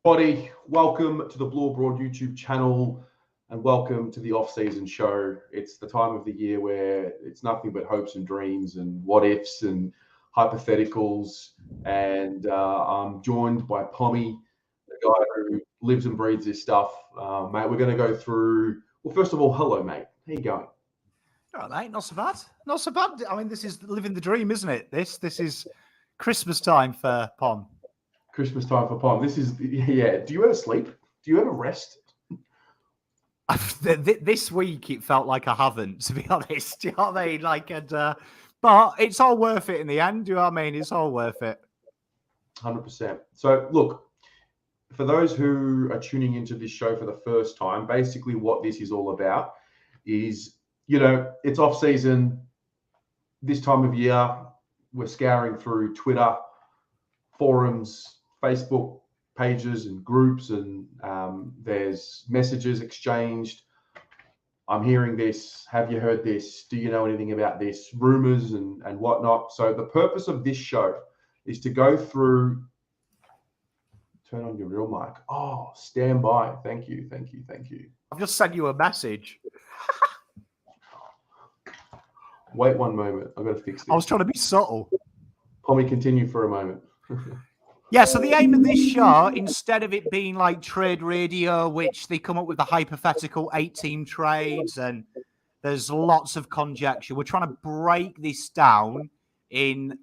Buddy, welcome to the Blue Broad YouTube channel and welcome to the off-season show. It's the time of the year where it's nothing but hopes and dreams and what ifs and hypotheticals. And I'm joined by Pommy, the guy who lives and breathes this stuff. Mate, we're going to go through. Well, first of all, hello, mate. How you going? All right, mate, not so bad. Not so bad. I mean, this is living the dream, isn't it? This is Christmas time for Pom. Christmas time for Pom. This is, yeah. Do you ever sleep? Do you ever rest? This week, it felt like I haven't, to be honest. Do you know what I mean? But it's all worth it in the end. Do you know what I mean? It's all worth it. 100%. So, look, for those who are tuning into this show for the first time, basically what this is all about is, it's off season. This time of year, we're scouring through Twitter, forums, Facebook pages and groups, and there's messages exchanged. I'm hearing this. Have you heard this? Do you know anything about this? Rumors and whatnot. So the purpose of this show is to go through. Turn on your real mic. Oh, stand by. Thank you. I've just sent you a message. Wait one moment. I've got to fix this. I was trying to be subtle. Pommy, continue for a moment. Yeah, so the aim of this show, instead of it being like trade radio, which they come up with the hypothetical 8-team trades and there's lots of conjecture, we're trying to break this down in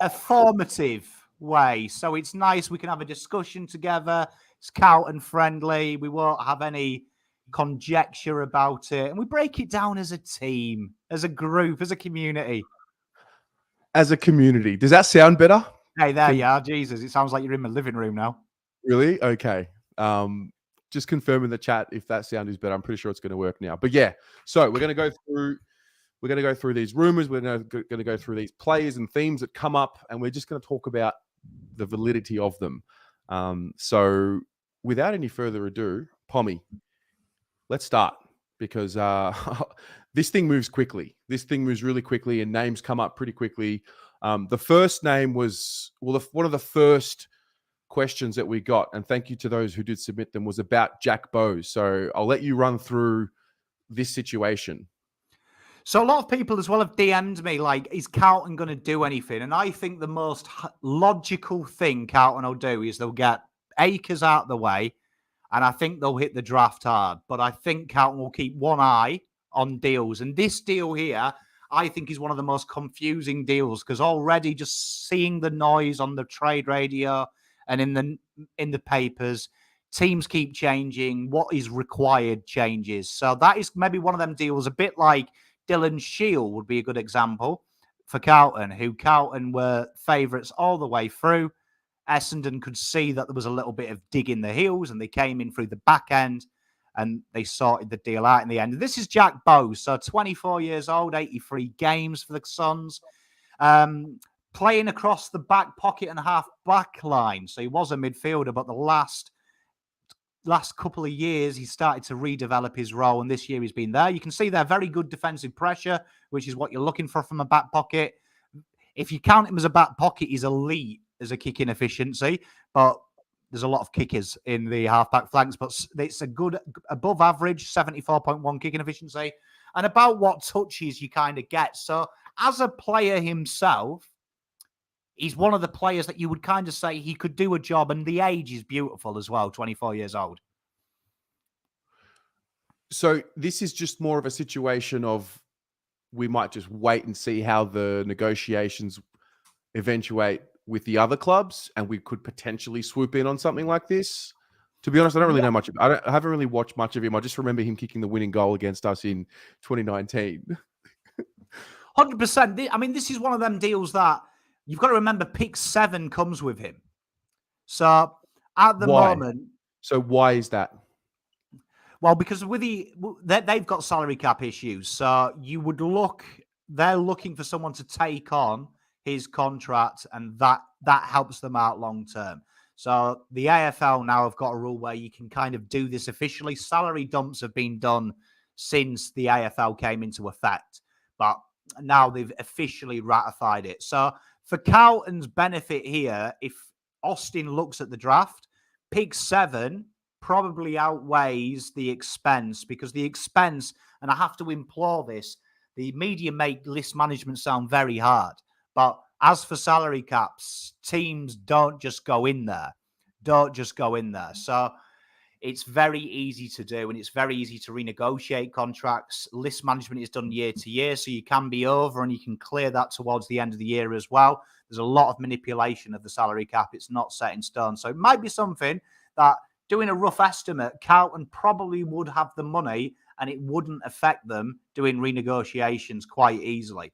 a formative way. So it's nice. We can have a discussion together. It's Carlton friendly. We won't have any conjecture about it. And we break it down as a team, as a group, as a community. As a community. Does that sound better? Hey, there you are. Jesus, it sounds like you're in my living room now. Really? Okay. Just confirm in the chat if that sound is better. I'm pretty sure it's going to work now. But yeah, so we're going to go through these rumors. We're going to go through these players and themes that come up, and we're just going to talk about the validity of them. So without any further ado, Pommy, let's start because this thing moves quickly. This thing moves really quickly, and names come up pretty quickly. The first name was, one of the first questions that we got, and thank you to those who did submit them, was about Jack Bowes. So I'll let you run through this situation. So a lot of people as well have DM'd me like, is Carlton going to do anything? And I think the most logical thing Carlton will do is they'll get Akers out of the way, and I think they'll hit the draft hard. But I think Carlton will keep one eye on deals. And this deal here, I think, is one of the most confusing deals because already just seeing the noise on the trade radio and in the papers, teams keep changing. What is required changes. So that is maybe one of them deals, a bit like Dylan Shield would be a good example for Carlton, who Carlton were favourites all the way through. Essendon could see that there was a little bit of dig in the heels and they came in through the back end and they sorted the deal out in the end. This is Jack Bowes, so 24 years old, 83 games for the Suns, playing across the back pocket and half back line. So he was a midfielder, but the last couple of years, he started to redevelop his role, and this year he's been there. You can see there very good defensive pressure, which is what you're looking for from a back pocket. If you count him as a back pocket, he's elite as a kicking efficiency, but there's a lot of kickers in the half-back flanks, but it's a good above average 74.1 kicking efficiency and about what touches you kind of get. So as a player himself, he's one of the players that you would kind of say he could do a job, and the age is beautiful as well, 24 years old. So this is just more of a situation of we might just wait and see how the negotiations eventuate with the other clubs, and we could potentially swoop in on something like this. To be honest, I don't really know much. I haven't really watched much of him. I just remember him kicking the winning goal against us in 2019. 100%. I mean, this is one of them deals that you've got to remember pick 7 comes with him. So at the moment... So why is that? Well, because with they've got salary cap issues. So you would they're looking for someone to take on his contract, and that helps them out long term. So the AFL now have got a rule where you can kind of do this officially. Salary dumps have been done since the AFL came into effect, but now they've officially ratified it. So for Carlton's benefit here, if Austin looks at the draft, pick 7 probably outweighs the expense, because the expense, and I have to implore this, the media make list management sound very hard. But as for salary caps, teams don't just go in there. So it's very easy to do, and it's very easy to renegotiate contracts. List management is done year to year, so you can be over and you can clear that towards the end of the year as well. There's a lot of manipulation of the salary cap. It's not set in stone. So it might be something that, doing a rough estimate, Carlton probably would have the money and it wouldn't affect them doing renegotiations quite easily.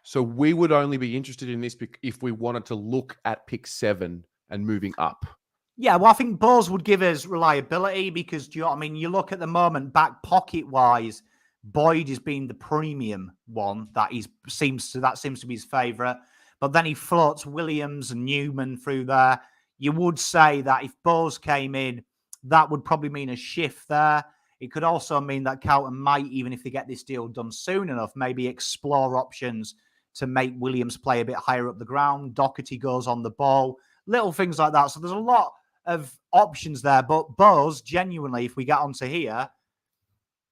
So we would only be interested in this if we wanted to look at pick 7 and moving up. Yeah, well, I think Bowes would give us reliability because, do you know what I mean? You look at the moment, back pocket wise, Boyd is being the premium one that seems to be his favourite. But then he floats Williams and Newman through there. You would say that if Bowes came in, that would probably mean a shift there. It could also mean that Carlton might, even if they get this deal done soon enough, maybe explore options to make Williams play a bit higher up the ground. Doherty goes on the ball, little things like that. So there's a lot of options there. But Bowes, genuinely, if we get onto here,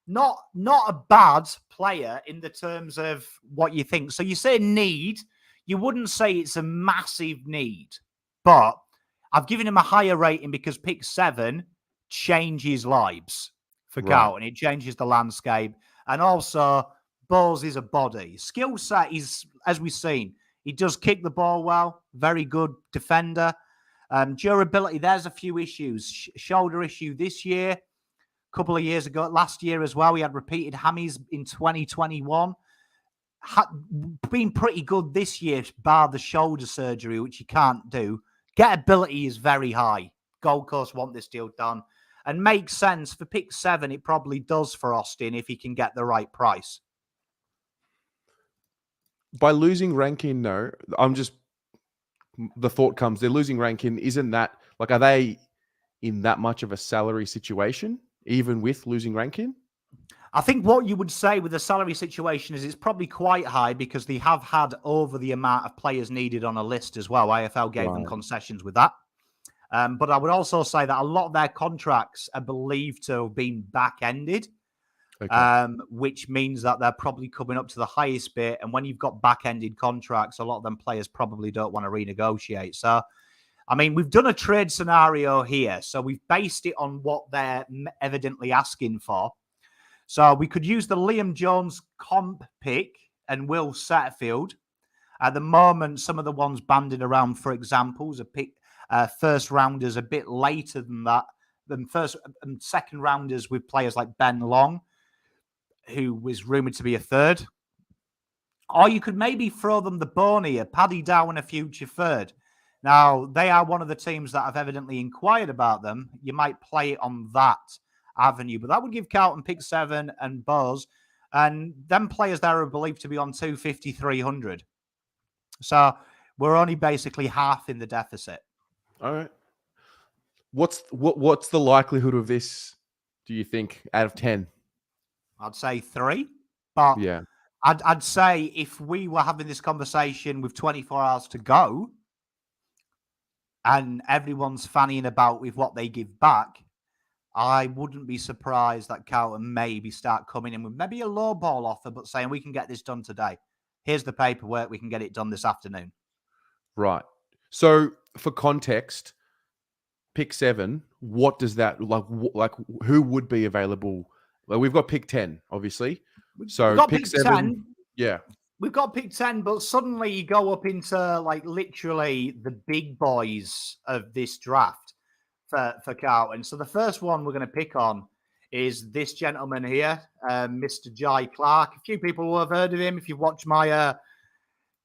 not a bad player in the terms of what you think. So you say need, you wouldn't say it's a massive need, but I've given him a higher rating because pick 7 changes lives for Carlton. It changes the landscape. And also, Bowes is a body. Skill set is, as we've seen, he does kick the ball well. Very good defender. Durability, there's a few issues. Shoulder issue this year. A couple of years ago, last year as well, he had repeated hammies in 2021. Been pretty good this year, bar the shoulder surgery, which you can't do. Gettability is very high. Gold Coast want this deal done. And makes sense. For pick 7, it probably does for Austin if he can get the right price. By losing Rankin, no. The thought comes, they're losing Rankin. Isn't that, like, are they in that much of a salary situation, even with losing Rankin? I think what you would say with the salary situation is it's probably quite high because they have had over the amount of players needed on a list as well. IFL gave them concessions with that. But I would also say that a lot of their contracts are believed to have been back-ended, which means that they're probably coming up to the highest bit. And when you've got back-ended contracts, a lot of them players probably don't want to renegotiate. So, I mean, we've done a trade scenario here. So we've based it on what they're evidently asking for. So we could use the Liam Jones comp pick and Will Setterfield. At the moment, some of the ones banded around, for example, is a pick first rounders a bit later than that, than first and second rounders with players like Ben Long, who was rumoured to be a third. Or you could maybe throw them the bone here, Paddy Dow in a future third. Now, they are one of the teams that have evidently inquired about them. You might play it on that avenue, but that would give Carlton pick 7 and Bowes, and them players there are believed to be on 250, 300. So we're only basically half in the deficit. All right. What's the likelihood of this, do you think, out of 10? I'd say 3. But yeah, I'd say if we were having this conversation with 24 hours to go and everyone's fannying about with what they give back, I wouldn't be surprised that Carlton maybe start coming in with maybe a low ball offer, but saying we can get this done today. Here's the paperwork. We can get it done this afternoon. Right. So for context, pick 7, what does that like who would be available? Well, we've got pick 10, obviously. So pick 7. 10. Yeah. We've got pick 10, but suddenly you go up into like literally the big boys of this draft for Carlton. So the first one we're going to pick on is this gentleman here, Mr. Jai Clark. A few people will have heard of him. If you've watched my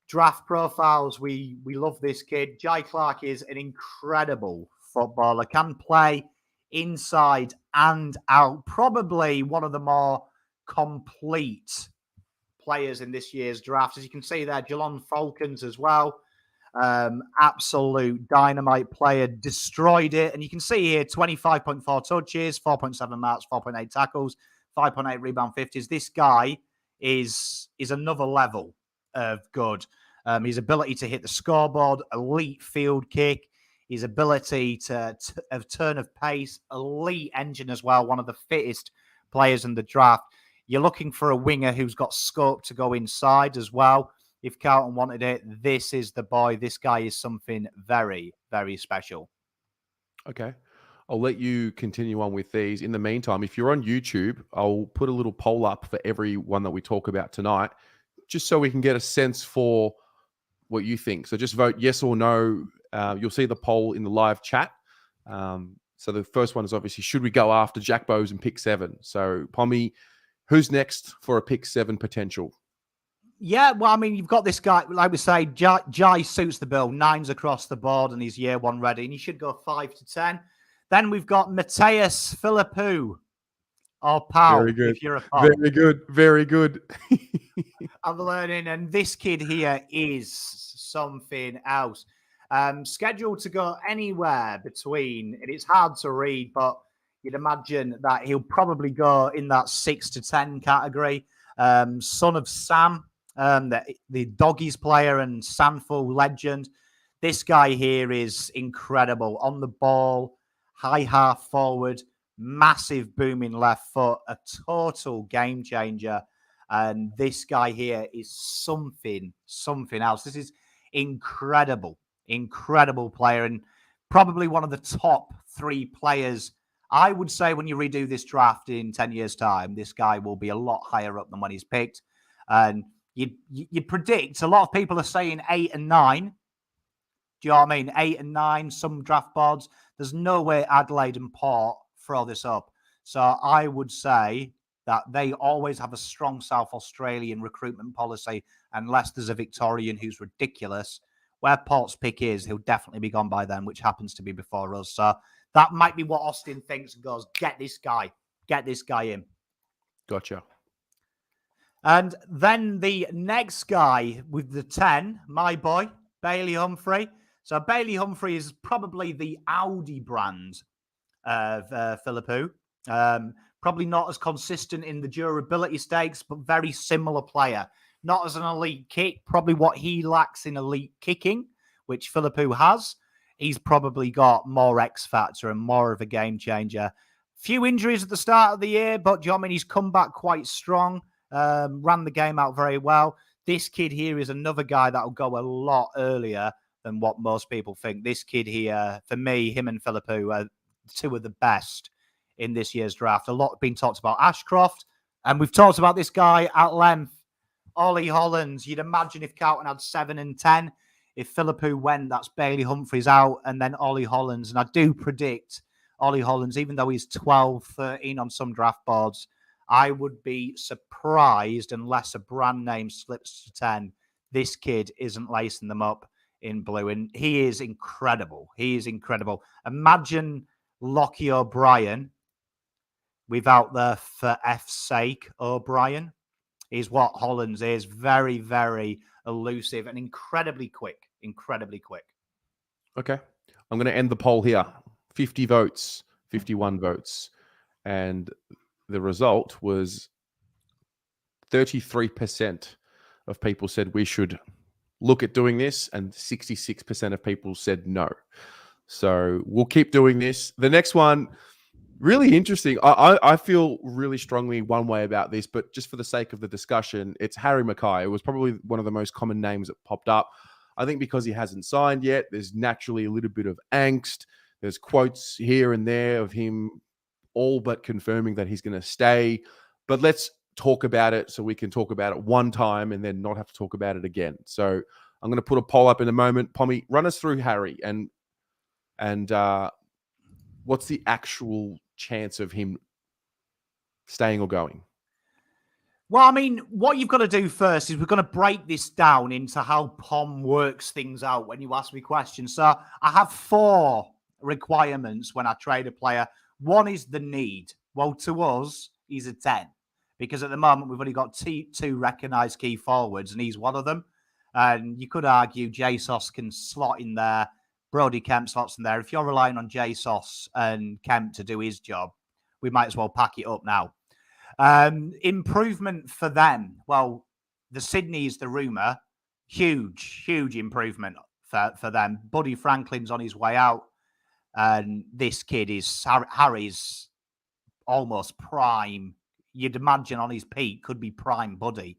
draft profiles, we love this kid. Jai Clark is an incredible footballer, can play inside and out. Probably one of the more complete players in this year's draft. As you can see there, Geelong Falcons as well. Absolute dynamite player, destroyed it. And you can see here 25.4 touches, 4.7 marks, 4.8 tackles, 5.8 rebound 50s. This guy is another level of good. His ability to hit the scoreboard, elite field kick. his ability to turn of pace, elite engine as well, one of the fittest players in the draft. You're looking for a winger who's got scope to go inside as well. If Carlton wanted it, this is the boy. This guy is something very, very special. Okay. I'll let you continue on with these. In the meantime, if you're on YouTube, I'll put a little poll up for every one that we talk about tonight, just so we can get a sense for what you think. So just vote yes or no. You'll see the poll in the live chat. So the first one is obviously, should we go after Jack Bowes and pick 7? So Pommy, who's next for a pick 7 potential? Yeah, well, I mean, you've got this guy, like we say, Jai suits the bill. 9s across the board, and he's year 1 ready, and he should go 5 to 10. Then we've got Mateus Philippou, or Pau, Very good. if you're a Pau. Very good. Very good. I'm learning, and this kid here is something else. Scheduled to go anywhere between, and it's hard to read, but you'd imagine that he'll probably go in that 6 to 10 category. Son of Sam, the Doggies player and Sandful legend. This guy here is incredible. On the ball, high half forward, massive booming left foot, a total game changer. And this guy here is something else. This is incredible player, and probably one of the top 3 players. I would say when you redo this draft in 10 years' time, this guy will be a lot higher up than when he's picked. And you predict, a lot of people are saying 8 and 9. Do you know what I mean? 8 and 9, some draft boards. There's no way Adelaide and Port throw this up. So I would say that they always have a strong South Australian recruitment policy, unless there's a Victorian who's ridiculous. Where Port's pick is, he'll definitely be gone by then, which happens to be before us. So that might be what Austin thinks and goes, get this guy in. Gotcha. And then the next guy with the 10, my boy, Bailey Humphrey. So Bailey Humphrey is probably the Audi brand of Philippou. Probably not as consistent in the durability stakes, but very similar player. Not as an elite kick, probably what he lacks in elite kicking, which Philippou has. He's probably got more X factor and more of a game changer. Few injuries at the start of the year, but do you know what I mean? He's come back quite strong, ran the game out very well. This kid here is another guy that will go a lot earlier than what most people think. This kid here, for me, him and Philippou are 2 of the best in this year's draft. A lot been talked about Ashcroft, and we've talked about this guy at length. Ollie Hollands. You'd imagine if Carlton had 7 and 10, if Philippou went, that's Bailey Humphreys out, and then Ollie Hollands. And I do predict Ollie Hollands, even though he's 12, 13 on some draft boards, I would be surprised unless a brand name slips to 10. This kid isn't lacing them up in blue, and he is incredible. He is incredible. Imagine Lockie O'Brien without the for F's sake O'Brien is what Hollands is. Very, very elusive and incredibly quick. Okay. I'm going to end the poll here. 50 votes, 51 votes. And the result was 33% of people said we should look at doing this, and 66% of people said no. So we'll keep doing this. The next one, really interesting. I feel really strongly one way about this, but just for the sake of the discussion, it's Harry Mackay. It was probably one of the most common names that popped up. I think because he hasn't signed yet, there's naturally a little bit of angst. There's quotes here and there of him all but confirming that he's going to stay. But let's talk about it so we can talk about it one time and then not have to talk about it again. So I'm going to put a poll up in a moment. Pommy, run us through Harry and what's the actual chance of him staying or going? Well, I mean, what you've got to do first is we're going to break this down into how Pom works things out when you ask me questions. So I have 4 requirements when I trade a player. One is the need. Well, to us, he's a 10 because at the moment we've only got 2 recognised key forwards and he's one of them. And you could argue JSOS can slot in there. Brody Kemp slots in there. If you're relying on JSOS and Kemp to do his job, we might as well pack it up now. Improvement for them. Well, the Sydney is the rumour. Huge improvement for them. Buddy Franklin's on his way out, and this kid is Harry's almost prime. You'd imagine on his peak could be prime Buddy.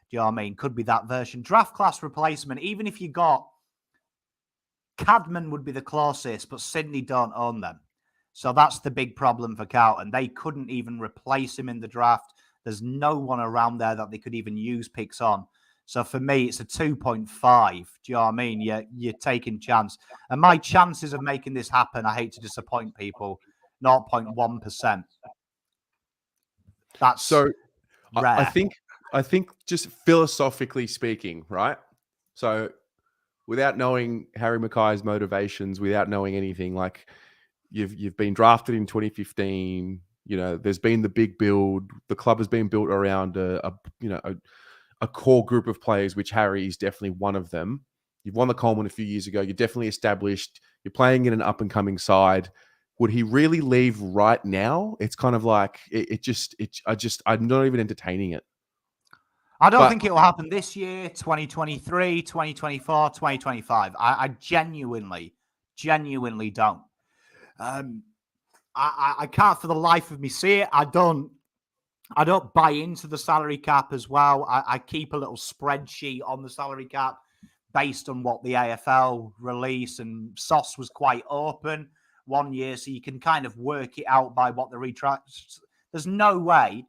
Do you know what I mean? Could be that version. Draft class replacement, even if you got Cadman would be the closest, but Sydney don't own them. So that's the big problem for Carlton. They couldn't even replace him in the draft. There's no one around there that they could even use picks on. So for me, it's a 2.5. Do you know what I mean? You're taking chance. And my chances of making this happen, I hate to disappoint people, 0.1%. That's so rare. I think just philosophically speaking, right? So without knowing Harry Mackay's motivations, without knowing anything, like you've been drafted in 2015, you know, there's been the big build. The club has been built around a core group of players, which Harry is definitely one of them. You've won the Coleman a few years ago. You're definitely established. You're playing in an up and coming side. Would he really leave right now? It's kind of like I'm not even entertaining it. I don't think it will happen this year, 2023, 2024, 2025. I genuinely don't. I can't for the life of me see it. I don't buy into the salary cap as well. I keep a little spreadsheet on the salary cap based on what the AFL release, and Sauce was quite open one year, so you can kind of work it out by what the retract. There's no way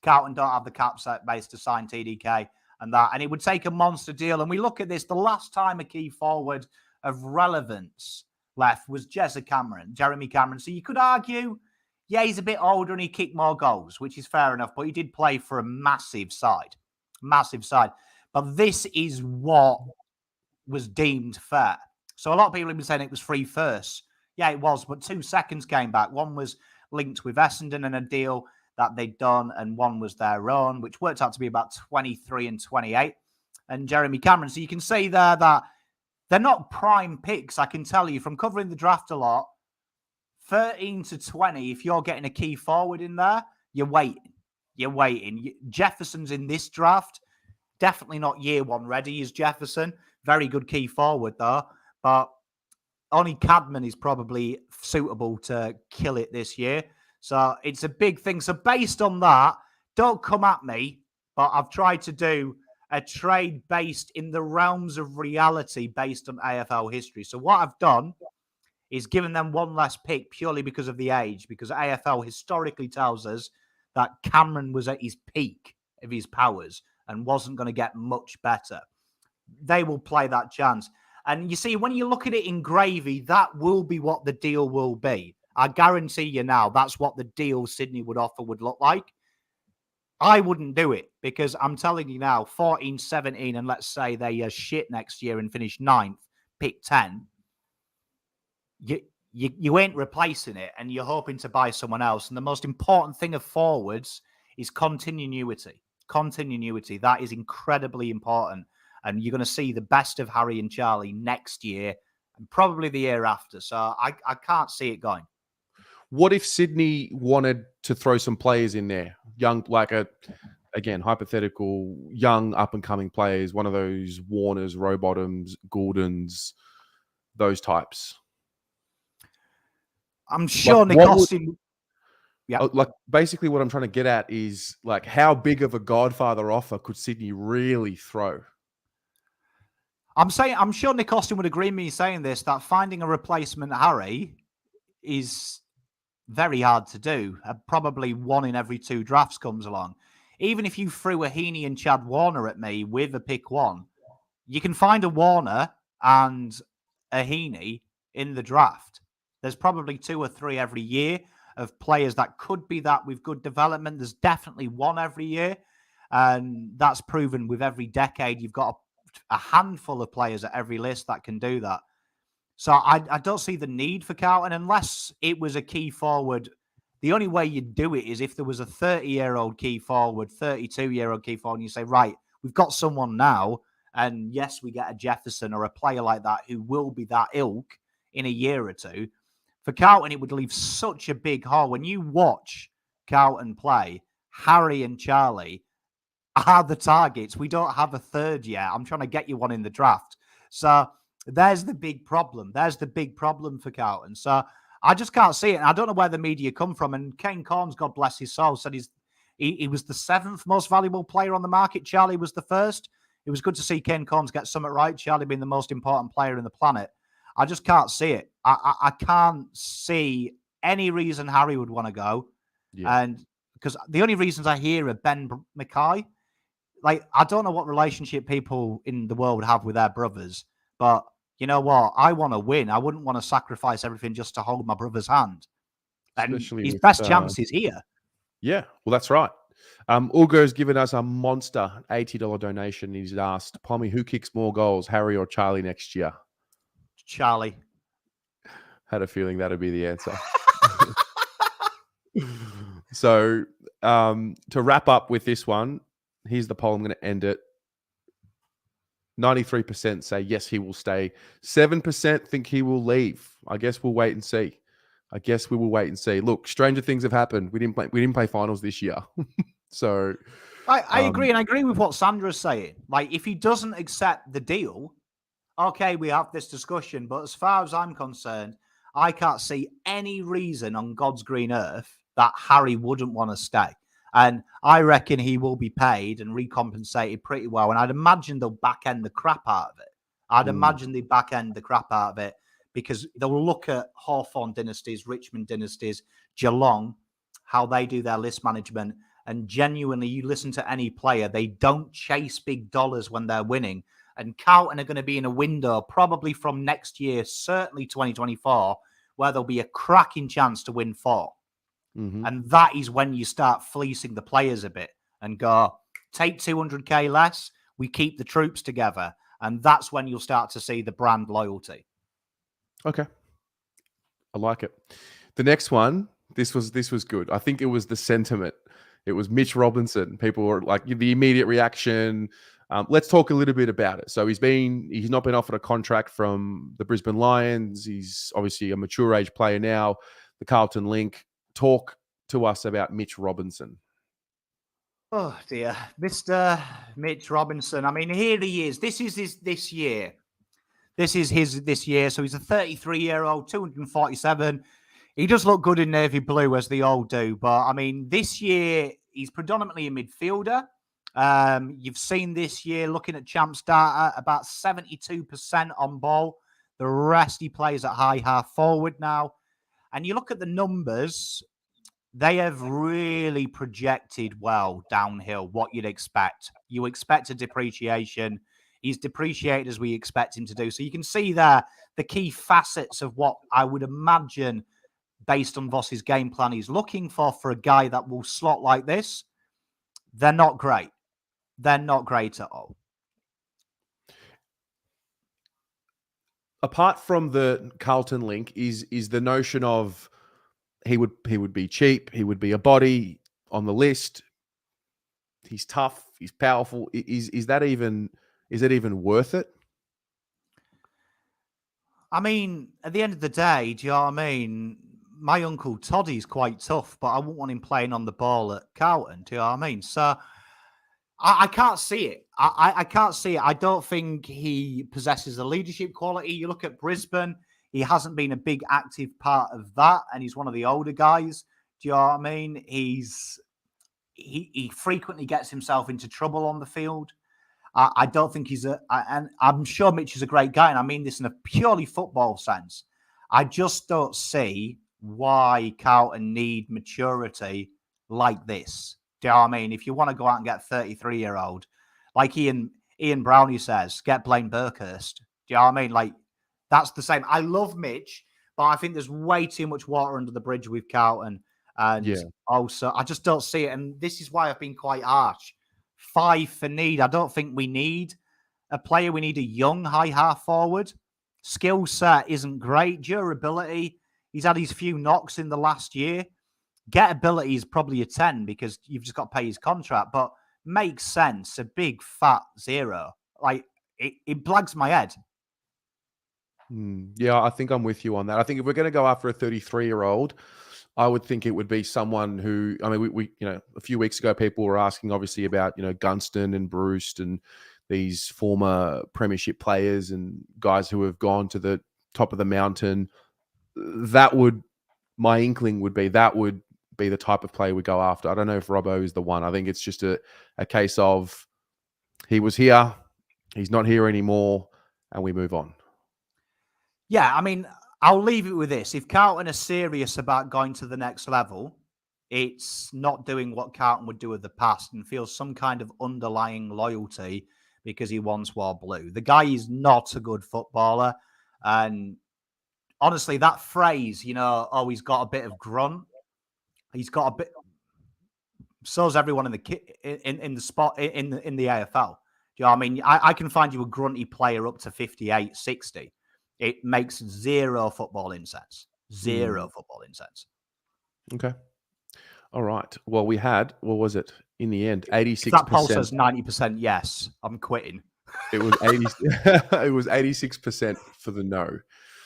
Carlton don't have the cap set base to sign TDK and that, and it would take a monster deal. And we look at this, the last time a key forward of relevance left was Jeremy Cameron. So you could argue, yeah, he's a bit older and he kicked more goals, which is fair enough, but he did play for a massive side. But this is what was deemed fair. So a lot of people have been saying it was free first. Yeah, it was, but 2 seconds came back. One was linked with Essendon and a deal that they'd done, and one was their own, which worked out to be about 23 and 28. And Jeremy Cameron. So you can see there that they're not prime picks, I can tell you, from covering the draft a lot. 13 to 20, if you're getting a key forward in there, you're waiting. Jefferson's in this draft. Definitely not year one ready is Jefferson. Very good key forward, though. But only Cadman is probably suitable to kill it this year. So it's a big thing. So based on that, don't come at me, but I've tried to do a trade based in the realms of reality based on AFL history. So what I've done is given them one less pick purely because of the age, because AFL historically tells us that Cameron was at his peak of his powers and wasn't going to get much better. They will play that chance. And you see, when you look at it in gravy, that will be what the deal will be. I guarantee you now, that's what the deal Sydney would offer would look like. I wouldn't do it because I'm telling you now, 14, 17, and let's say they are shit next year and finish 9th, pick 10. You ain't replacing it, and you're hoping to buy someone else. And the most important thing of forwards is continuity. That is incredibly important. And you're going to see the best of Harry and Charlie next year and probably the year after. So I can't see it going. What if Sydney wanted to throw some players in there? Young, like again, hypothetical, young up-and-coming players, one of those Warners, Rowbottoms, Gouldens, those types. I'm sure Nick Austin... Yeah. Like basically what I'm trying to get at is like how big of a Godfather offer could Sydney really throw? I'm sure Nick Austin would agree with me saying this, that finding a replacement Harry is very hard to do. Probably 1 in every 2 drafts comes along. Even if you threw a Heaney and Chad Warner at me with a pick 1, you can find a Warner and a Heaney in the draft. There's probably 2 or 3 every year of players that could be that with good development. There's definitely 1 every year. And that's proven with every decade. You've got a handful of players at every list that can do that. So I don't see the need for Carlton unless it was a key forward. The only way you'd do it is if there was a 30-year-old key forward, 32-year-old key forward, and you say, right, we've got someone now, and yes, we get a Jefferson or a player like that who will be that ilk in a year or 2. For Carlton, it would leave such a big hole. When you watch Carlton play, Harry and Charlie are the targets. We don't have a third yet. I'm trying to get you one in the draft. So There's the big problem. There's the big problem for Carlton. So I just can't see it. And I don't know where the media come from. And Kane Cornes, God bless his soul, said he was the 7th most valuable player on the market. Charlie was the 1st. It was good to see Kane Cornes get something right. Charlie being the most important player in the planet. I just can't see it. I can't see any reason Harry would want to go. Yeah. And because the only reasons I hear are Ben Mackay. Like, I don't know what relationship people in the world have with their brothers, but you know what? I want to win. I wouldn't want to sacrifice everything just to hold my brother's hand. And Especially his with, best chance is here. Yeah, well, that's right. Ugo's given us a monster $80 donation. He's asked, Pommy, who kicks more goals, Harry or Charlie next year? Charlie. Had a feeling that'd be the answer. So to wrap up with this one, here's the poll. I'm going to end it. 93% say yes, he will stay. 7% think he will leave. I guess we'll wait and see. We will wait and see. Look, stranger things have happened. We didn't play finals this year. So I agree, and I agree with what Sandra's saying. Like, if he doesn't accept the deal, okay, we have this discussion. But as far as I'm concerned, I can't see any reason on God's green earth that Harry wouldn't want to stay. And I reckon he will be paid and recompensated pretty well. And I'd imagine they'll back end the crap out of it. Because they'll look at Hawthorn dynasties, Richmond dynasties, Geelong, how they do their list management. And genuinely, you listen to any player, they don't chase big dollars when they're winning. And Carlton are going to be in a window probably from next year, certainly 2024, where there'll be a cracking chance to win 4. Mm-hmm. And that is when you start fleecing the players a bit and go, take 200K less, we keep the troops together. And that's when you'll start to see the brand loyalty. Okay. I like it. The next one, this was good. I think it was the sentiment. It was Mitch Robinson. People were like, the immediate reaction. Let's talk a little bit about it. So he's not been offered a contract from the Brisbane Lions. He's obviously a mature age player now. The Carlton link. Talk to us about Mitch Robinson. Oh dear, Mr. Mitch Robinson. I mean, here he is. This is this year. This is his this year. So he's a 33-year-old, 247. He does look good in navy blue, as they all do. But I mean, this year he's predominantly a midfielder. You've seen this year, looking at Champs data, about 72% on ball. The rest he plays at high half forward now. And you look at the numbers, they have really projected well downhill, what you'd expect. You expect a depreciation. He's depreciated as we expect him to do. So you can see there the key facets of what I would imagine, based on Voss's game plan, he's looking for a guy that will slot like this. They're not great. They're not great at all. Apart from the Carlton link, is the notion of he would be cheap, he would be a body on the list. He's tough, he's powerful. Is it even worth it? I mean, at the end of the day, do you know what I mean? My uncle Toddy's quite tough, but I wouldn't want him playing on the ball at Carlton. Do you know what I mean? So I can't see it. I can't see it. I don't think he possesses the leadership quality. You look at Brisbane, he hasn't been a big active part of that, and he's one of the older guys. Do you know what I mean? He frequently gets himself into trouble on the field. I don't think and I'm sure Mitch is a great guy, and I mean this in a purely football sense. I just don't see why Carlton need maturity like this. Do you know what I mean? If you want to go out and get a 33-year-old, like Ian Brownie says, get Blaine Burkhurst. Do you know what I mean? Like, that's the same. I love Mitch, but I think there's way too much water under the bridge with Carlton. And also, I just don't see it. And this is why I've been quite harsh. 5 for need. I don't think we need a player. We need a young high half forward. Skill set isn't great. Durability, he's had his few knocks in the last year. Getability is probably a 10 because you've just got to pay his contract, but makes sense. A big fat 0. Like, it blags my head. Yeah, I think I'm with you on that. I think if we're going to go after a 33-year-old, I would think it would be someone who, I mean, we a few weeks ago, people were asking obviously about, Gunston and Bruce and these former premiership players and guys who have gone to the top of the mountain. My inkling would be that would be the type of player we go after. I don't know if Robbo is the one. I think it's just a case of he was here, he's not here anymore, and we move on. Yeah, I mean, I'll leave it with this. If Carlton are serious about going to the next level, it's not doing what Carlton would do in the past and feels some kind of underlying loyalty because he once wore blue. The guy is not a good footballer. And honestly, that phrase, oh, he's got a bit of grunt. He's got a bit. So's everyone in the spot in the AFL. Do you know what I mean? I can find you a grunty player up to 58, 60. It makes zero footballing sense. Zero footballing sense. Okay. All right. Well, we had, what was it in the end? 86%. That poll says 90% yes. I'm quitting. It was 80. It was 86% for the no.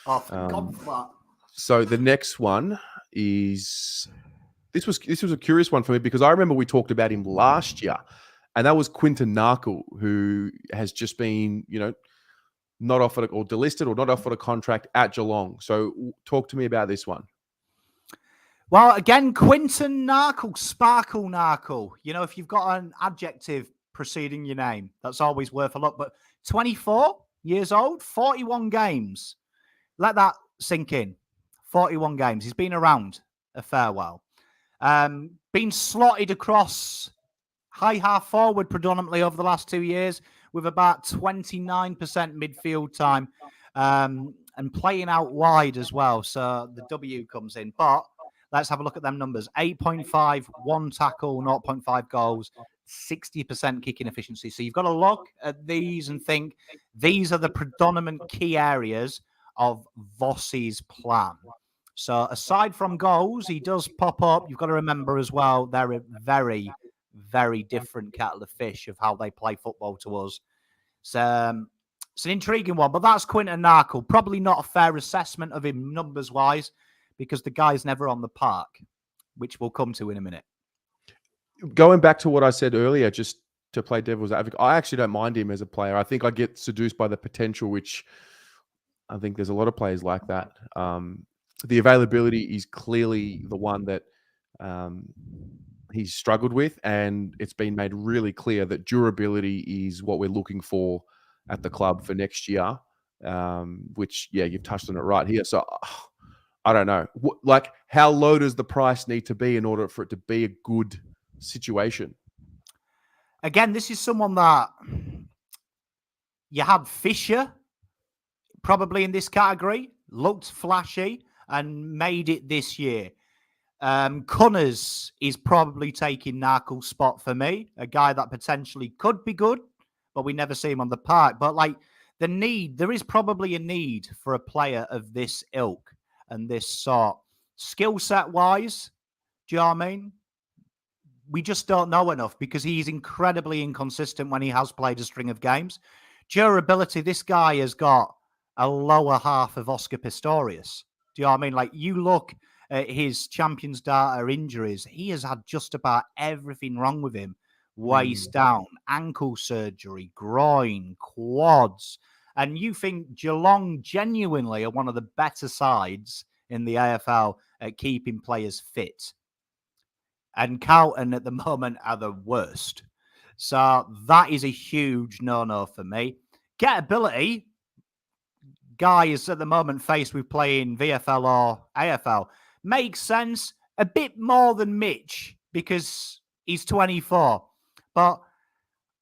Oh, for God, for that. So the next one is this was a curious one for me because I remember we talked about him last year, and that was Quinton Narkle, who has just been, not offered or delisted or not offered a contract at Geelong. So talk to me about this one. Well, again, Quinton Narkle, Sparkle Narkle. If you've got an adjective preceding your name, that's always worth a look. But 24 years old, 41 games. Let that sink in. 41 games. He's been around a fair while. Been slotted across high half forward predominantly over the last 2 years with about 29% midfield time and playing out wide as well. So the W comes in. But let's have a look at them numbers. 8.5, 1 tackle, 0.5 goals, 60% kicking efficiency. So you've got to look at these and think these are the predominant key areas of Vossi's plan. So aside from goals, he does pop up. You've got to remember as well, they're a very, very different kettle of fish of how they play football to us. So it's an intriguing one, but that's Quinton Narkle. Probably not a fair assessment of him numbers-wise because the guy's never on the park, which we'll come to in a minute. Going back to what I said earlier, just to play devil's advocate, I actually don't mind him as a player. I think I get seduced by the potential, which I think there's a lot of players like that. The availability is clearly the one that he's struggled with, and it's been made really clear that durability is what we're looking for at the club for next year, which, yeah, you've touched on it right here. So I don't know. How low does the price need to be in order for it to be a good situation? Again, this is someone that you had Fisher probably in this category, looked flashy and made it this year. Cunners is probably taking Narkle's spot for me, a guy that potentially could be good, but we never see him on the park. But there is probably a need for a player of this ilk and this sort. Skill set wise, do you know what I mean? We just don't know enough because he's incredibly inconsistent when he has played a string of games. Durability, this guy has got a lower half of Oscar Pistorius. Do you know what I mean? You look at his Champions data injuries, he has had just about everything wrong with him. Waist down, ankle surgery, groin, quads. And you think Geelong genuinely are one of the better sides in the AFL at keeping players fit. And Carlton at the moment are the worst. So that is a huge no-no for me. Gettability, guy is at the moment faced with playing VFL or AFL. Makes sense. A bit more than Mitch because he's 24. But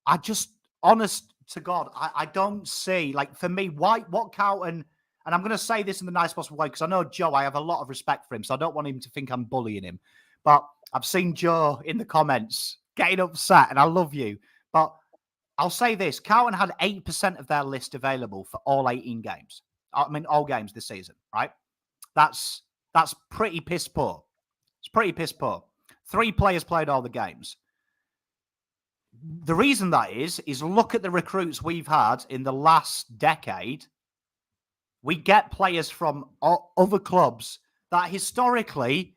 I just, honest to God, I don't see, for me, what Carlton, and I'm going to say this in the nicest possible way because I know Joe, I have a lot of respect for him, so I don't want him to think I'm bullying him. But I've seen Joe in the comments getting upset, and I love you. But I'll say this, Carlton had 8% of their list available for all 18 games. I mean, all games this season, right? That's pretty piss poor. It's pretty piss poor. 3 players played all the games. The reason that is look at the recruits we've had in the last decade. We get players from other clubs that historically,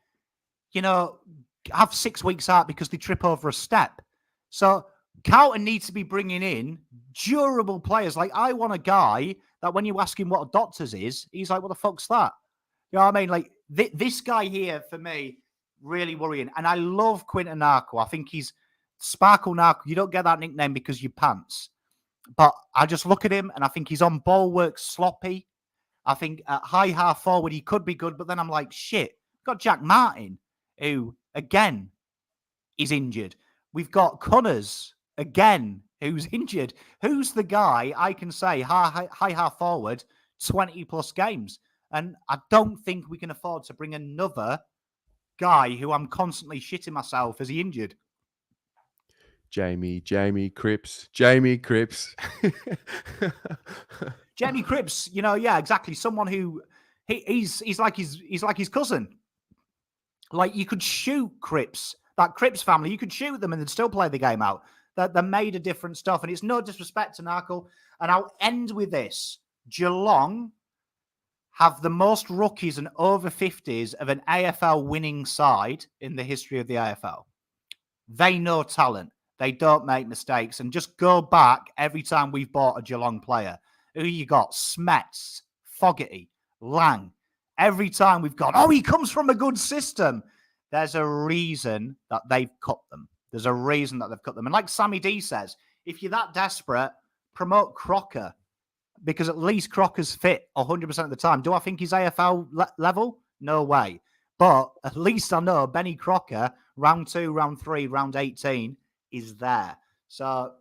have 6 weeks out because they trip over a step. So Carlton needs to be bringing in durable players. Like, I want a guy that when you ask him what a doctor's is, he's like, what the fuck's that? You know what I mean? Like, this guy here, for me, really worrying. And I love Quinton Narkle. I think he's Sparkle Narkle. You don't get that nickname because you pants. But I just look at him and I think he's on ball work sloppy. I think at high half forward, he could be good. But then I'm like, shit, we've got Jack Martin, who, again, is injured. We've got Cunners, again, who's injured. Who's the guy I can say high half forward, 20 plus games? And I don't think we can afford to bring another guy who I'm constantly shitting myself as he injured. Jamie Cripps. Jamie Cripps, yeah, exactly. Someone who he's like his cousin. Like, you could shoot Cripps, that Cripps family, you could shoot them and they'd still play the game out. They're made of different stuff, and it's no disrespect to Narkle. And I'll end with this: Geelong have the most rookies and over 50s of an AFL winning side in the history of the AFL. They know talent. They don't make mistakes. And just go back every time we've bought a Geelong player. Who you got? Smets, Fogarty, Lang. Every time we've gone, he comes from a good system. There's a reason that they've cut them. There's a reason that they've cut them. And like Sammy D says, if you're that desperate, promote Crocker. Because at least Crocker's fit 100% of the time. Do I think he's AFL level? No way. But at least I know Benny Crocker, round 2, round 3, round 18, is there. So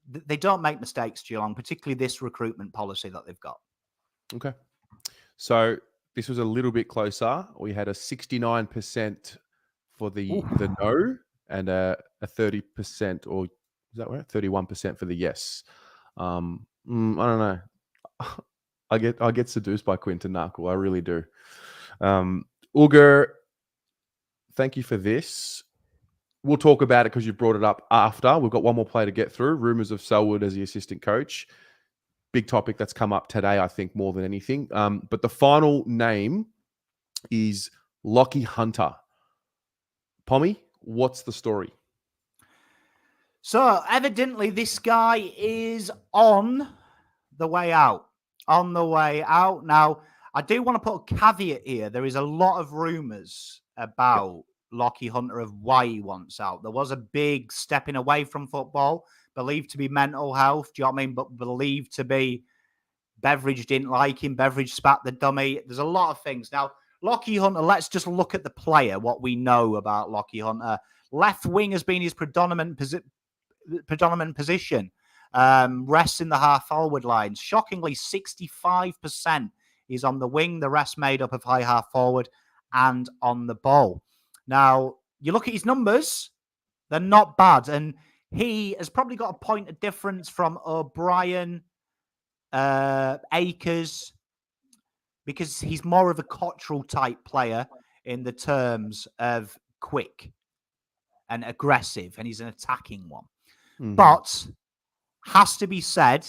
they don't make mistakes, Geelong, particularly this recruitment policy that they've got. Okay. So this was a little bit closer. We had a 69% for the no and a 30%, or is that right? 31% for the yes. I don't know. I get seduced by Quinton Narkle. I really do. Uger, thank you for this. We'll talk about it because you brought it up after. We've got one more player to get through. Rumours of Selwood as the assistant coach. Big topic that's come up today, I think, more than anything. But the final name is Lockheed Hunter. Pommy, what's the story? So evidently this guy is on the way out. On the way out. Now, I do want to put a caveat here. There is a lot of rumours about Lockheed Hunter of why he wants out. There was a big stepping away from football, believed to be mental health. Do you know what I mean? But believed to be Beveridge didn't like him. Beveridge spat the dummy. There's a lot of things. Now, Lockheed Hunter, let's just look at the player, what we know about Lockheed Hunter. Left wing has been his predominant position. Rests in the half forward lines. Shockingly, 65% is on the wing. The rest made up of high half forward and on the ball. Now, you look at his numbers, they're not bad. And he has probably got a point of difference from O'Brien, Akers, because he's more of a Cottrell type player in the terms of quick and aggressive, and he's an attacking one. Mm-hmm. But has to be said,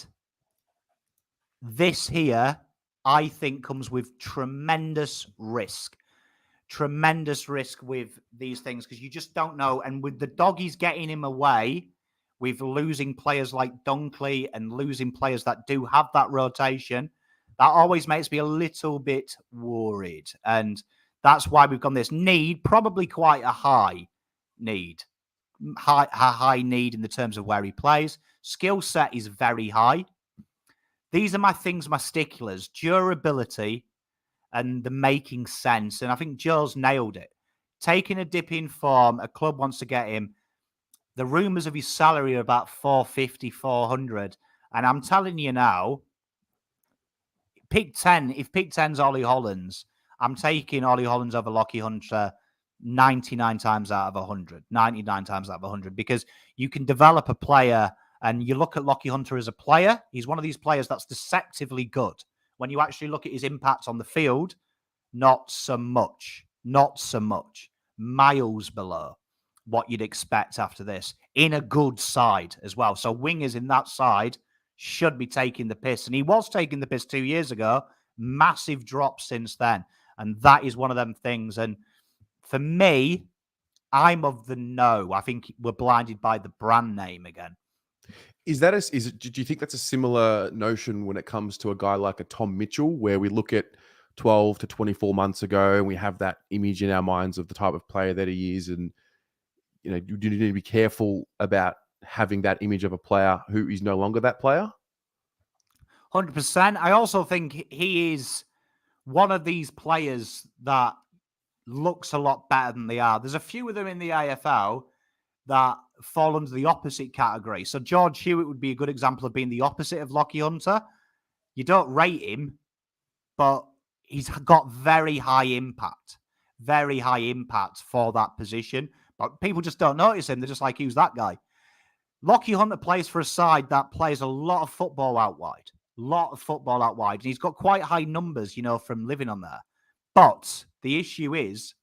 this here, I think, comes with tremendous risk. Tremendous risk with these things because you just don't know. And with the doggies getting him away, with losing players like Dunkley and losing players that do have that rotation, that always makes me a little bit worried. And that's why we've gone this need, probably quite a high need. High need in the terms of where he plays. Skill set is very high. These are my things, my sticklers. Durability and the making sense. And I think Joe's nailed it. Taking a dip in form, a club wants to get him. The rumours of his salary are about 450, 400. And I'm telling you now, pick 10. If pick 10's Ollie Hollands, I'm taking Ollie Hollands over Lockheed Hunter 99 times out of 100. 99 times out of 100. Because you can develop a player, and you look at Lockheed Hunter as a player, he's one of these players that's deceptively good. When you actually look at his impact on the field, not so much. Not so much. Miles below what you'd expect after this. In a good side as well. So wingers in that side should be taking the piss. And he was taking the piss 2 years ago. Massive drop since then. And that is one of them things. And for me, I'm of the no. I think we're blinded by the brand name again. Is that do you think that's a similar notion when it comes to a guy like a Tom Mitchell, where we look at 12 to 24 months ago and we have that image in our minds of the type of player that he is, and you need to be careful about having that image of a player who is no longer that player? 100%. I also think he is one of these players that looks a lot better than they are. There's a few of them in the AFL that fall under the opposite category. So George Hewitt would be a good example of being the opposite of Lockheed Hunter. You don't rate him, but he's got very high impact for that position. But people just don't notice him. They're just like, who's that guy? Lockheed Hunter plays for a side that plays a lot of football out wide. And he's got quite high numbers, from living on there. But the issue is,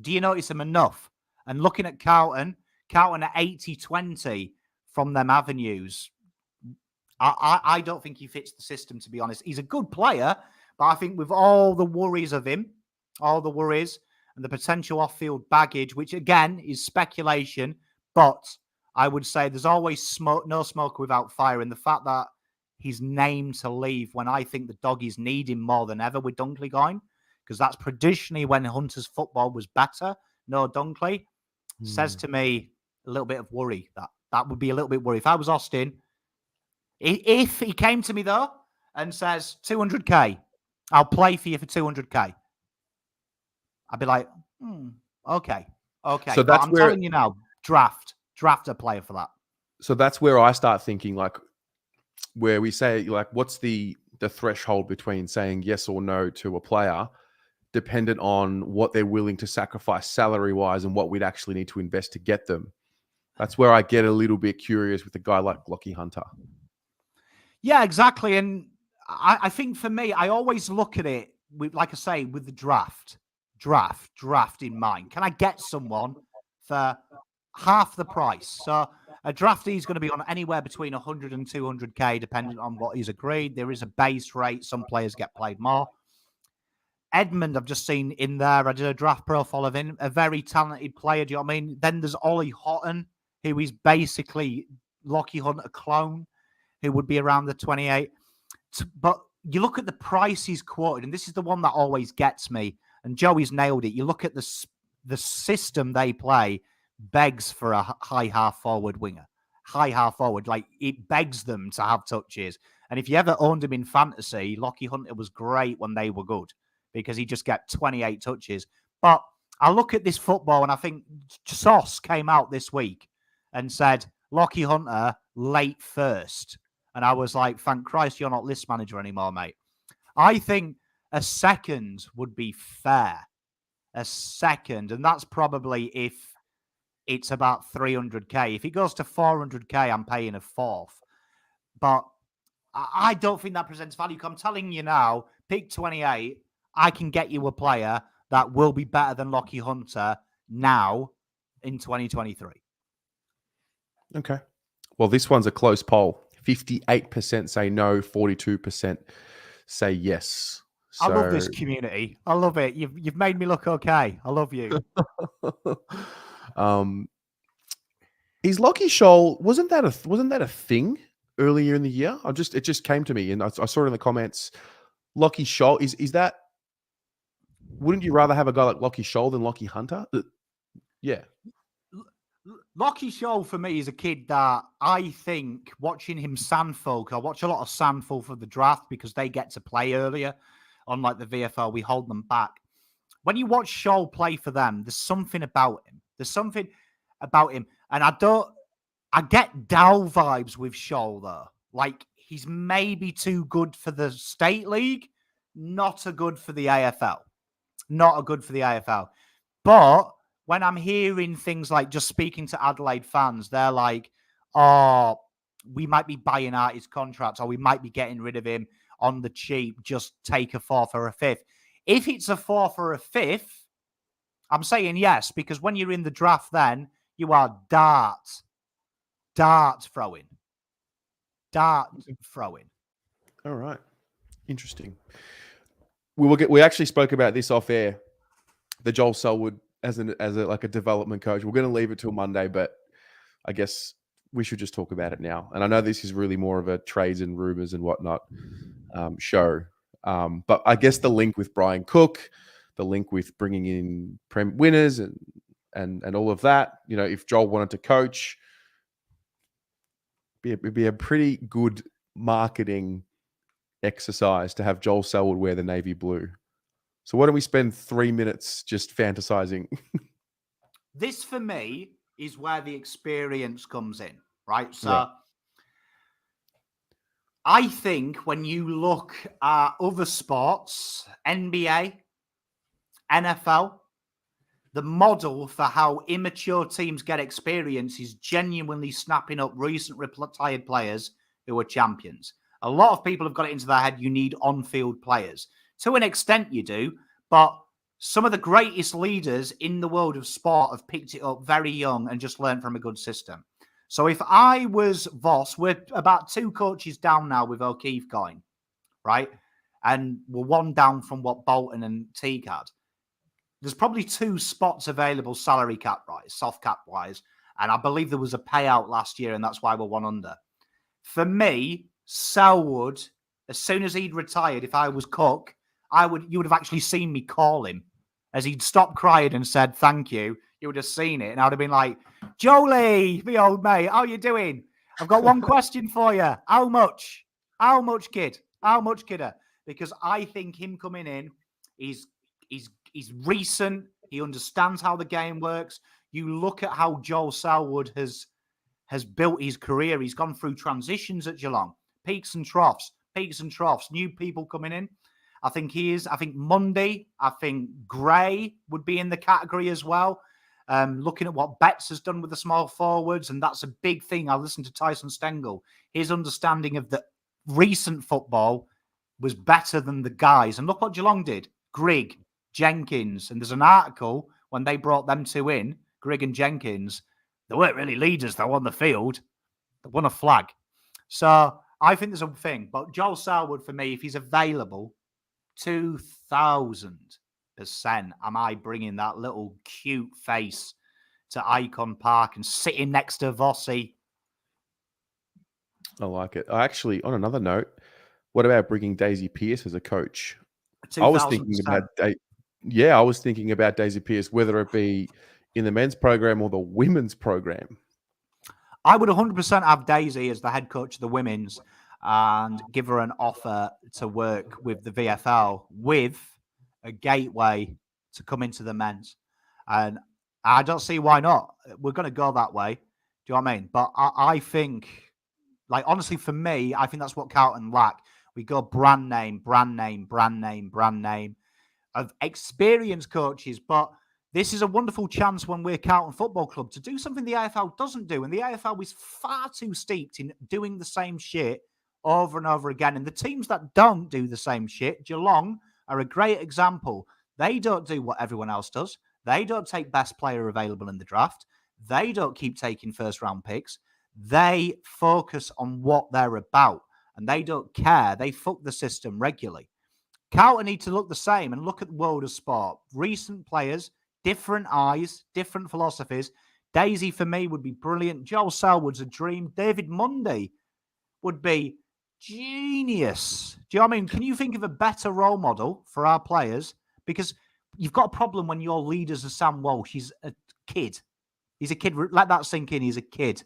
do you notice him enough? And looking at Carlton at 80-20 from them avenues, I don't think he fits the system, to be honest. He's a good player, but I think with all the worries of him, and the potential off-field baggage, which again is speculation, but I would say there's always no smoke without fire. And the fact that he's named to leave when I think the doggies need him more than ever with Dunkley going, because that's traditionally when Hunter's football was better. No Dunkley says to me a little bit of worry. That would be a little bit worry. If I was Austin, if he came to me though and says 200k, I'll play for you for 200k, I'd be like, okay. So that's I'm telling you now, draft a player for that. So that's where I start thinking, like, where we say, like, what's the threshold between saying yes or no to a player, dependent on what they're willing to sacrifice salary-wise and what we'd actually need to invest to get them. That's where I get a little bit curious with a guy like Lockheed Hunter. Yeah, exactly. And I think for me, I always look at it with, like I say, with the draft in mind. Can I get someone for half the price? So a draftee is going to be on anywhere between 100 and 200k, depending on what he's agreed. There is a base rate. Some players get played more. Edmund, I've just seen in there. I did a draft profile of him, a very talented player. Do you know what I mean? Then there's Ollie Horton, who is basically Lockheed Hunter clone, who would be around the 28. But you look at the price he's quoted, and this is the one that always gets me. And Joey's nailed it. You look at the system they play begs for a high half forward winger. High half forward, like it begs them to have touches. And if you ever owned him in fantasy, Lockheed Hunter was great when they were good, because he just got 28 touches. But I look at this football and I think Sauce came out this week and said, Lockheed Hunter late first. And I was like, thank Christ you're not list manager anymore, mate. I think a second would be fair. A second. And that's probably if it's about 300k. If it goes to 400k, I'm paying a fourth. But I don't think that presents value. I'm telling you now, pick 28. I can get you a player that will be better than Lockheed Hunter now in 2023. Okay. Well, this one's a close poll. 58% say no, 42% say yes. So... I love this community. I love it. You've made me look okay. I love you. Is Lockie Scholl, wasn't that a thing earlier in the year? It just came to me, and I saw it in the comments. Lockie Scholl, is that? Wouldn't you rather have a guy like Lockie Scholl than Lockheed Hunter? Yeah. Lockie Scholl for me is a kid that I think watching him Sandfolk, I watch a lot of Sandfolk for the draft because they get to play earlier. Unlike the VFL, we hold them back. When you watch Scholl play for them, there's something about him. And I get Dow vibes with Scholl though. Like he's maybe too good for the state league, not a good for the AFL. But when I'm hearing things like, just speaking to Adelaide fans, they're like, oh, we might be buying out his contract, or we might be getting rid of him on the cheap, just take a fourth or a fifth. If it's a fourth or a fifth, I'm saying yes, because when you're in the draft, then you are dart throwing. All right. Interesting. We actually spoke about this off air. The Joel Selwood as a development coach. We're going to leave it till Monday, but I guess we should just talk about it now. And I know this is really more of a trades and rumors and whatnot show. But I guess the link with Brian Cook, the link with bringing in Prem winners and all of that, if Joel wanted to coach, it'd be a pretty good marketing exercise to have Joel Selwood wear the navy blue. So why don't we spend 3 minutes just fantasizing? This, for me, is where the experience comes in, right? So Right. I think when you look at other sports, NBA, NFL, the model for how immature teams get experience is genuinely snapping up recent retired players who are champions. A lot of people have got it into their head you need on-field players. To an extent you do, but some of the greatest leaders in the world of sport have picked it up very young and just learned from a good system. So if I was Voss, we're about 2 coaches down now with O'Keefe going, right? And we're 1 down from what Bolton and Teague had. There's probably 2 spots available salary cap-wise, soft cap-wise, and I believe there was a payout last year, and that's why we're 1 under. For me, Selwood, as soon as he'd retired, if I was Cook, you would have actually seen me call him. As he'd stopped crying and said, thank you, you would have seen it. And I would have been like, Jolie, the old mate, how you doing? I've got one question for you. How much? How much, kid? How much, kidder? Because I think him coming in, he's recent. He understands how the game works. You look at how Joel Selwood has built his career. He's gone through transitions at Geelong, peaks and troughs, new people coming in. I think he is. I think Mundy, I think Gray would be in the category as well. Looking at what Betts has done with the small forwards, and that's a big thing. I listened to Tyson Stengel. His understanding of the recent football was better than the guys. And look what Geelong did. Grigg, Jenkins, and there's an article when they brought them 2 in, Grigg and Jenkins, they weren't really leaders, though, on the field. They won a flag. So I think there's a thing. But Joel Selwood, for me, if he's available, 2,000% am I bringing that little cute face to Icon Park and sitting next to Vossi. I like it. I actually, on another note, what about bringing Daisy Pearce as a coach? I was thinking about Daisy Pearce, whether it be in the men's program or the women's program. I would 100% have Daisy as the head coach of the women's and give her an offer to work with the VFL with a gateway to come into the men's. And I don't see why not. We're going to go that way. Do you know what I mean? But I think, like, honestly, for me, I think that's what Carlton lack. We go brand name of experienced coaches. But this is a wonderful chance when we're Carlton Football Club to do something the AFL doesn't do. And the AFL is far too steeped in doing the same shit over and over again. And the teams that don't do the same shit, Geelong, are a great example. They don't do what everyone else does. They don't take best player available in the draft. They don't keep taking first-round picks. They focus on what they're about, and they don't care. They fuck the system regularly. Carlton need to look the same and look at the world of sport. Recent players, different eyes, different philosophies. Daisy, for me, would be brilliant. Joel Selwood's a dream. David Mundy would be genius. Do you know what I mean? Can you think of a better role model for our players? Because you've got a problem when your leaders are Sam Walsh. He's a kid. He's a kid. Let that sink in. He's a kid.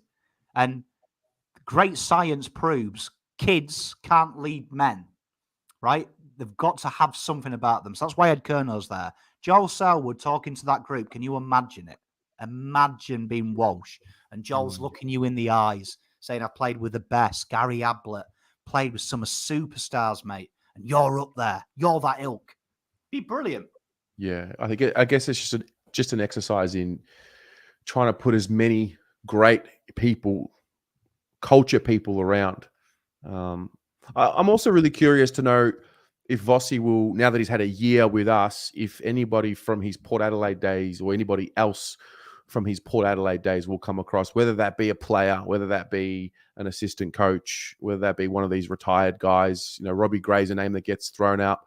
And great science proves kids can't lead men, right? They've got to have something about them. So that's why Ed Kerno's there. Joel Selwood talking to that group. Can you imagine it? Imagine being Walsh and Joel's looking you in the eyes saying, I've played with the best. Gary Ablett, played with some superstars, mate. And you're up there. You're that ilk. Be brilliant. Yeah, I guess it's just an exercise in trying to put as many great people, culture people around. I'm also really curious to know if Vossi will, now that he's had a year with us, if anybody from his Port Adelaide days or anybody else from his Port Adelaide days will come across, whether that be a player, whether that be an assistant coach, whether that be one of these retired guys. Robbie Gray's a name that gets thrown out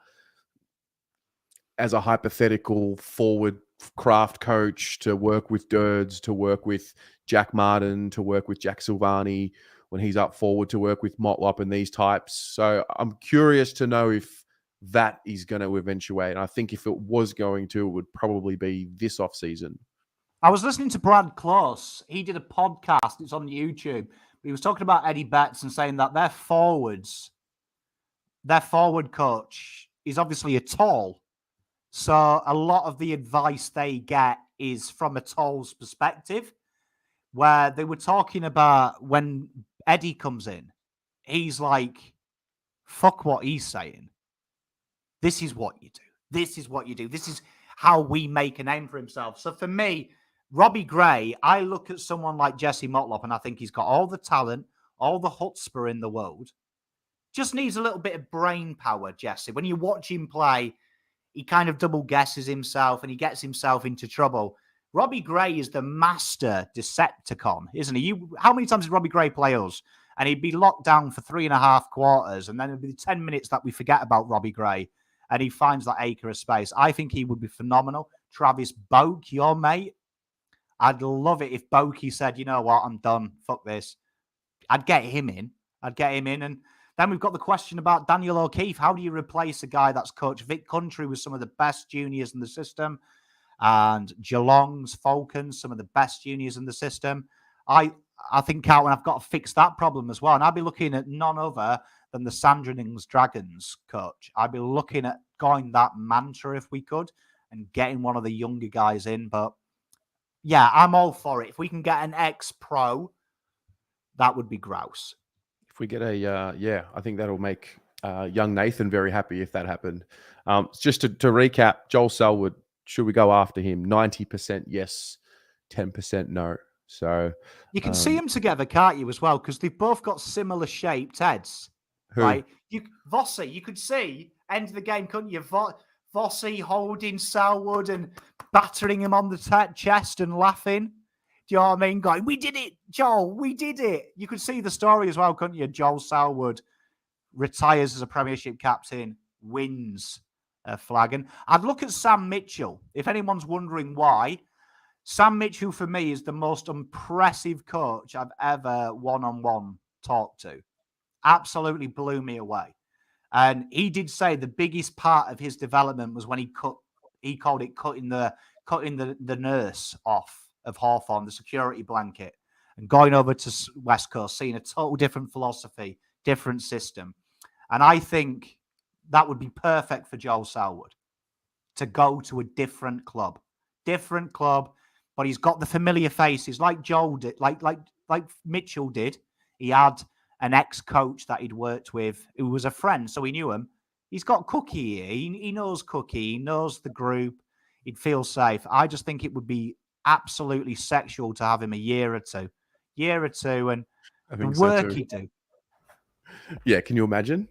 as a hypothetical forward craft coach to work with Durds, to work with Jack Martin to work with Jack Silvani, when he's up forward to work with Motlop and these types. So I'm curious to know if that is going to eventuate. And I think if it was going to, it would probably be this offseason. I was listening to Brad Close. He did a podcast. It's on YouTube. He was talking about Eddie Betts and saying that their forward coach is obviously a tall. So a lot of the advice they get is from a tall's perspective, where they were talking about when Eddie comes in, he's like, fuck what he's saying. This is what you do. This is what you do. This is how we make a name for himself. So for me, Robbie Gray, I look at someone like Jesse Motlop and I think he's got all the talent, all the chutzpah in the world. Just needs a little bit of brain power, Jesse. When you watch him play, he kind of double guesses himself and he gets himself into trouble. Robbie Gray is the master Decepticon, isn't he? How many times did Robbie Gray play us? And he'd be locked down for 3.5 quarters, and then it'd be 10 minutes that we forget about Robbie Gray, and he finds that acre of space. I think he would be phenomenal. Travis Boak, your mate. I'd love it if Boakey said, you know what, I'm done. Fuck this. I'd get him in. And then we've got the question about Daniel O'Keefe. How do you replace a guy that's coached Vic Country with some of the best juniors in the system, and Geelong's Falcons, some of the best juniors in the system? I think, Carlton, I've got to fix that problem as well. And I'd be looking at none other than the Sandringhams Dragons coach. I'd be looking at going that mantra if we could and getting one of the younger guys in. But yeah, I'm all for it. If we can get an ex-pro, that would be grouse. If we get I think that'll make young Nathan very happy if that happened. Just to recap, Joel Selwood, should we go after him? 90% yes, 10% no. So you can see them together, can't you, as well? Because they've both got similar shaped heads. Who? Right? Vossi, you could see end of the game, couldn't you? Vossi holding Selwood and battering him on the chest and laughing. Do you know what I mean? Going, we did it, Joel, we did it. You could see the story as well, couldn't you? Joel Selwood retires as a Premiership captain, wins a flag. And I'd look at Sam Mitchell. If anyone's wondering why, Sam Mitchell, for me, is the most impressive coach I've ever one-on-one talked to. Absolutely blew me away. And he did say the biggest part of his development was when he called it cutting the nurse off of Hawthorn, the security blanket, and going over to West Coast, seeing a total different philosophy, different system. And I think that would be perfect for Joel Selwood to go to a different club, but he's got the familiar faces like Joel did, like Mitchell did. He had an ex-coach that he'd worked with who was a friend, so he knew him. He's got Cookie here. He knows Cookie. He knows the group. He'd feel safe. I just think it would be absolutely sexual to have him a year or two, and the work he'd do. Yeah, can you imagine?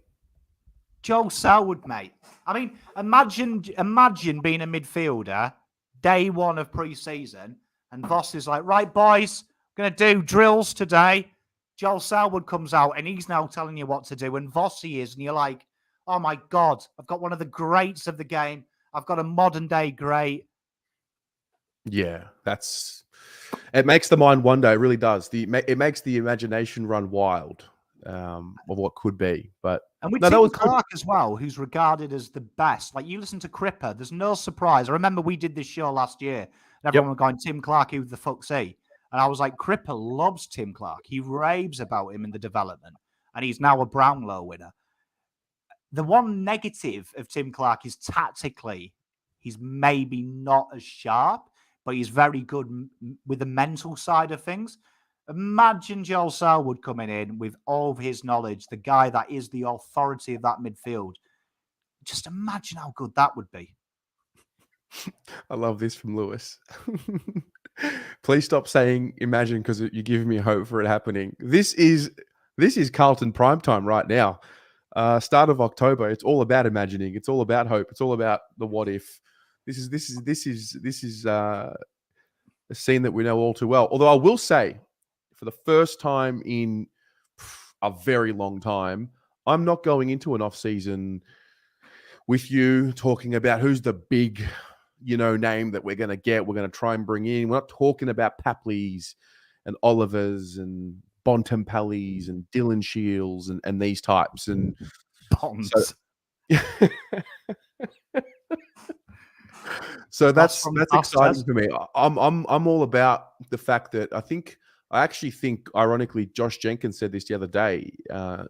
Joel Selwood, mate. I mean, imagine being a midfielder, day one of pre-season, and Voss is like, right, boys, going to do drills today. Joel Selwood comes out, and he's now telling you what to do, and Vossi is, and you're like, oh, my God, I've got one of the greats of the game. I've got a modern-day great. Yeah, it makes the mind wonder. It really does. It makes the imagination run wild of what could be. And with Tim Clark as well, who's regarded as the best. Like, you listen to Cripper, there's no surprise. I remember we did this show last year, and everyone was going, Tim Clark, who the fuck's he? And I was like, Cripper loves Tim Clark. He raves about him in the development, and he's now a Brownlow winner. The one negative of Tim Clark is tactically, he's maybe not as sharp, but he's very good with the mental side of things. Imagine Joel Selwood coming in with all of his knowledge, the guy that is the authority of that midfield. Just imagine how good that would be. I love this from Lewis. Please stop saying imagine because you're giving me hope for it happening. This is Carlton primetime right now. Start of October. It's all about imagining. It's all about hope. It's all about the what if. This is a scene that we know all too well. Although I will say, for the first time in a very long time, I'm not going into an off season with you talking about who's the big, name that we're going to get. We're going to try and bring in. We're not talking about Papleys Olivers and Bontempellis and Dylan Shields and these types. And Bonds. So that's exciting for me. I'm all about the fact that I actually think, ironically, Josh Jenkins said this the other day.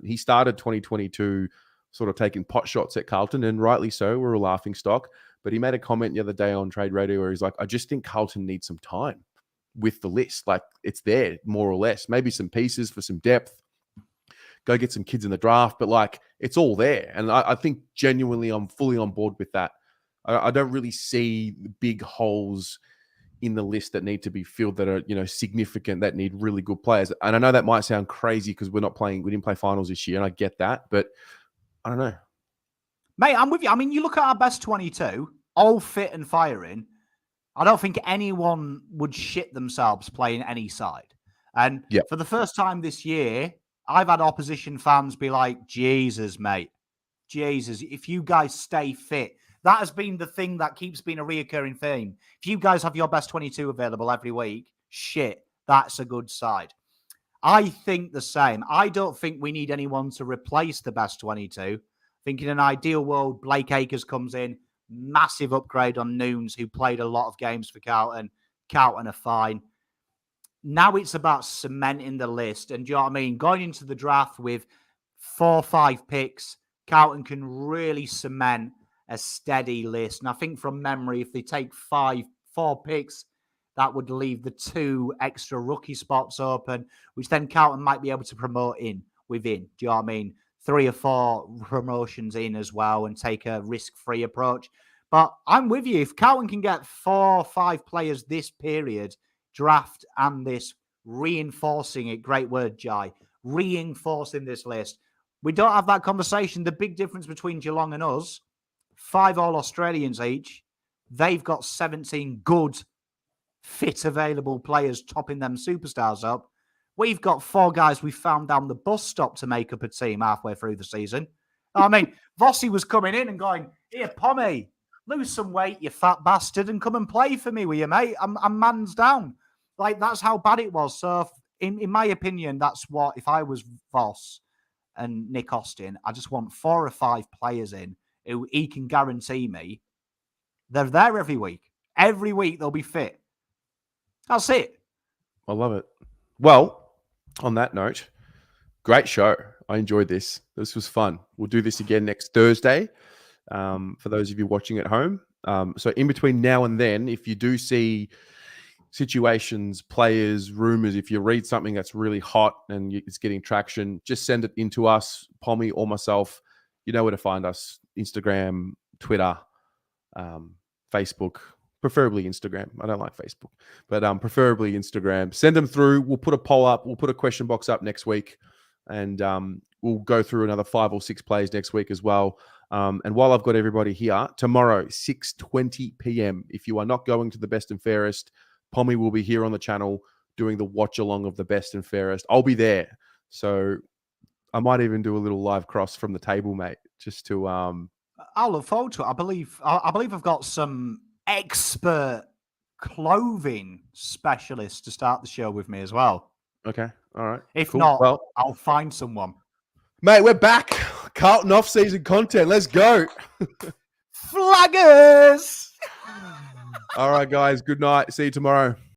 He started 2022 sort of taking pot shots at Carlton, and rightly so. We're a laughing stock. But he made a comment the other day on Trade Radio where he's like, I just think Carlton needs some time with the list. Like, it's there, more or less. Maybe some pieces for some depth. Go get some kids in the draft. But, like, it's all there. And I think genuinely I'm fully on board with that. I don't really see big holes in the list that need to be filled that are, significant, that need really good players. And I know that might sound crazy because we didn't play finals this year, and I get that, but I don't know. Mate, I'm with you. I mean, you look at our best 22, all fit and firing. I don't think anyone would shit themselves playing any side. And for the first time this year, I've had opposition fans be like, Jesus, mate. Jesus, if you guys stay fit. That has been the thing that keeps being a reoccurring theme. If you guys have your best 22 available every week, shit, that's a good side. I think the same. I don't think we need anyone to replace the best 22. I think in an ideal world, Blake Acres comes in, massive upgrade on Noons, who played a lot of games for Carlton. Carlton are fine. Now it's about cementing the list. And do you know what I mean? Going into the draft with 4 or 5 picks, Carlton can really cement a steady list. And I think from memory, if they take 4 picks, that would leave the 2 extra rookie spots open, which then Carlton might be able to promote within. Do you know what I mean? 3 or 4 promotions in as well and take a risk-free approach. But I'm with you. If Carlton can get 4 or 5 players this period, draft and this, reinforcing it, great word, Jai, reinforcing this list. We don't have that conversation. The big difference between Geelong and us, 5 All-Australians each. They've got 17 good, fit, available players topping them superstars up. We've got 4 guys we found down the bus stop to make up a team halfway through the season. I mean, Vossi was coming in and going, here, Pommy, lose some weight, you fat bastard, and come and play for me, will you, mate? I'm man's down. Like, that's how bad it was. So, in my opinion, that's what, if I was Voss and Nick Austin, I just want 4 or 5 players in who he can guarantee me they're there every week. Every week they'll be fit. That's it. I love it. Well, on that note, great show. I enjoyed this. This was fun. We'll do this again next Thursday for those of you watching at home. So in between now and then, if you do see situations, players, rumors, if you read something that's really hot and it's getting traction, just send it into us, Pommy or myself. You know where to find us. Instagram, Twitter, Facebook, preferably Instagram. I don't like Facebook, but preferably Instagram. Send them through. We'll put a poll up. We'll put a question box up next week, and we'll go through another 5 or 6 plays next week as well. And while I've got everybody here, tomorrow, 6:20 p.m., if you are not going to the best and fairest, Pommy will be here on the channel doing the watch along of the best and fairest. I'll be there. So I might even do a little live cross from the table, mate, just to... I'll look forward to it. I believe I've got some expert clothing specialists to start the show with me as well. Okay. All right. If cool. not, well, I'll find someone. Mate, we're back. Carlton off-season content. Let's go. Flaggers! All right, guys. Good night. See you tomorrow.